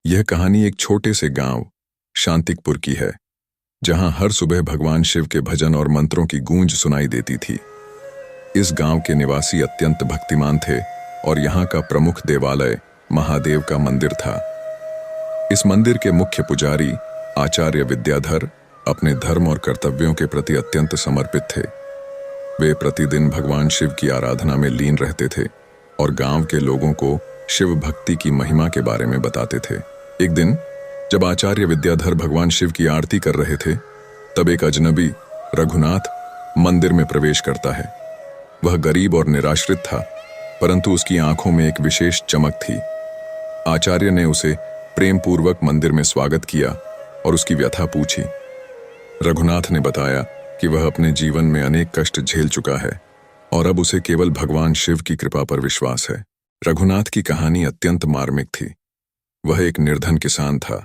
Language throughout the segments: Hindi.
यह कहानी एक छोटे से गांव शांतिकपुर की है, जहां हर सुबह भगवान शिव के भजन और मंत्रों की गूंज सुनाई देती थी। इस गांव के निवासी अत्यंत भक्तिमान थे और यहाँ का प्रमुख देवालय महादेव का मंदिर था। इस मंदिर के मुख्य पुजारी आचार्य विद्याधर अपने धर्म और कर्तव्यों के प्रति अत्यंत समर्पित थे। वे प्रतिदिन भगवान शिव की आराधना में लीन रहते थे और गांव के लोगों को शिव भक्ति की महिमा के बारे में बताते थे। एक दिन जब आचार्य विद्याधर भगवान शिव की आरती कर रहे थे, तब एक अजनबी रघुनाथ मंदिर में प्रवेश करता है। वह गरीब और निराश्रित था, परंतु उसकी आंखों में एक विशेष चमक थी। आचार्य ने उसे प्रेम पूर्वक मंदिर में स्वागत किया और उसकी व्यथा पूछी। रघुनाथ ने बताया कि वह अपने जीवन में अनेक कष्ट झेल चुका है और अब उसे केवल भगवान शिव की कृपा पर विश्वास है। रघुनाथ की कहानी अत्यंत मार्मिक थी। वह एक निर्धन किसान था,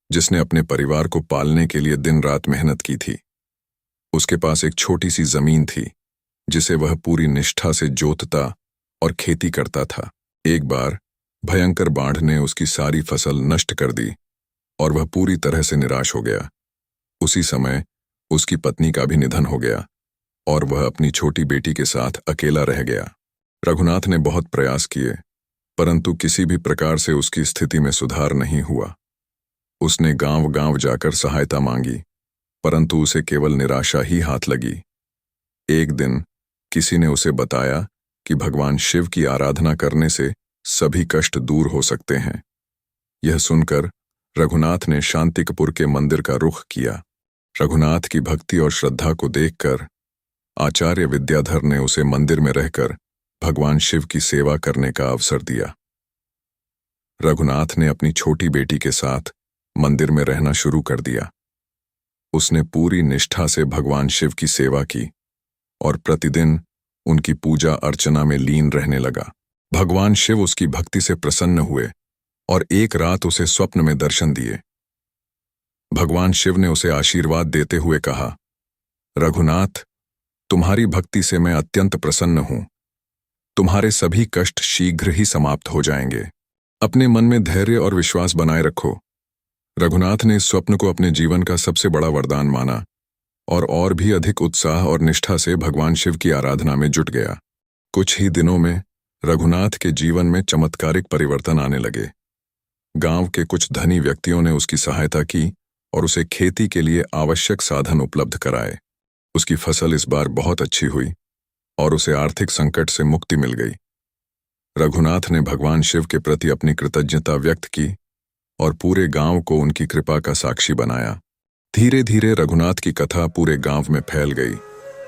जिसने अपने परिवार को पालने के लिए दिन रात मेहनत की थी। उसके पास एक छोटी सी जमीन थी, जिसे वह पूरी निष्ठा से जोतता और खेती करता था। एक बार भयंकर बाढ़ ने उसकी सारी फसल नष्ट कर दी और वह पूरी तरह से निराश हो गया। उसी समय उसकी पत्नी का भी निधन हो गया और वह अपनी छोटी बेटी के साथ अकेला रह गया। रघुनाथ ने बहुत प्रयास किए, परंतु किसी भी प्रकार से उसकी स्थिति में सुधार नहीं हुआ। उसने गांव-गांव जाकर सहायता मांगी, परंतु उसे केवल निराशा ही हाथ लगी। एक दिन किसी ने उसे बताया कि भगवान शिव की आराधना करने से सभी कष्ट दूर हो सकते हैं। यह सुनकर रघुनाथ ने शांतिकपुर के मंदिर का रुख किया। रघुनाथ की भक्ति और श्रद्धा को देखकर आचार्य विद्याधर ने उसे मंदिर में रहकर भगवान शिव की सेवा करने का अवसर दिया। रघुनाथ ने अपनी छोटी बेटी के साथ मंदिर में रहना शुरू कर दिया। उसने पूरी निष्ठा से भगवान शिव की सेवा की और प्रतिदिन उनकी पूजा अर्चना में लीन रहने लगा। भगवान शिव उसकी भक्ति से प्रसन्न हुए और एक रात उसे स्वप्न में दर्शन दिए। भगवान शिव ने उसे आशीर्वाद देते हुए कहा, रघुनाथ, तुम्हारी भक्ति से मैं अत्यंत प्रसन्न हूं। तुम्हारे सभी कष्ट शीघ्र ही समाप्त हो जाएंगे। अपने मन में धैर्य और विश्वास बनाए रखो। रघुनाथ ने इस स्वप्न को अपने जीवन का सबसे बड़ा वरदान माना और भी अधिक उत्साह और निष्ठा से भगवान शिव की आराधना में जुट गया। कुछ ही दिनों में रघुनाथ के जीवन में चमत्कारिक परिवर्तन आने लगे। गांव के कुछ धनी व्यक्तियों ने उसकी सहायता की और उसे खेती के लिए आवश्यक साधन उपलब्ध कराए। उसकी फसल इस बार बहुत अच्छी हुई और उसे आर्थिक संकट से मुक्ति मिल गई। रघुनाथ ने भगवान शिव के प्रति अपनी कृतज्ञता व्यक्त की और पूरे गांव को उनकी कृपा का साक्षी बनाया। धीरे धीरे रघुनाथ की कथा पूरे गांव में फैल गई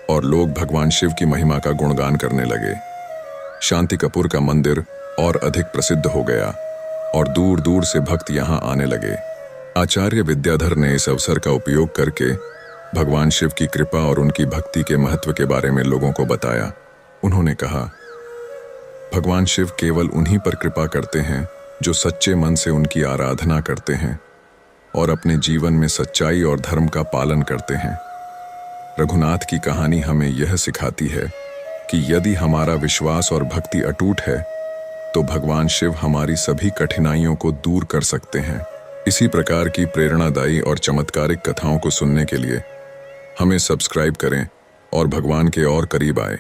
और लोग भगवान शिव की महिमा का गुणगान करने लगे। शांतिकपुर का मंदिर और अधिक प्रसिद्ध हो गया और दूर दूर से भक्त यहाँ आने लगे। आचार्य विद्याधर ने इस अवसर का उपयोग करके भगवान शिव की कृपा और उनकी भक्ति के महत्व के बारे में लोगों को बताया। उन्होंने कहा, भगवान शिव केवल उन्हीं पर कृपा करते हैं जो सच्चे मन से उनकी आराधना करते हैं और अपने जीवन में सच्चाई और धर्म का पालन करते हैं। रघुनाथ की कहानी हमें यह सिखाती है कि यदि हमारा विश्वास और भक्ति अटूट है, तो भगवान शिव हमारी सभी कठिनाइयों को दूर कर सकते हैं। इसी प्रकार की प्रेरणादायी और चमत्कारिक कथाओं को सुनने के लिए हमें सब्सक्राइब करें और भगवान के और करीब आए।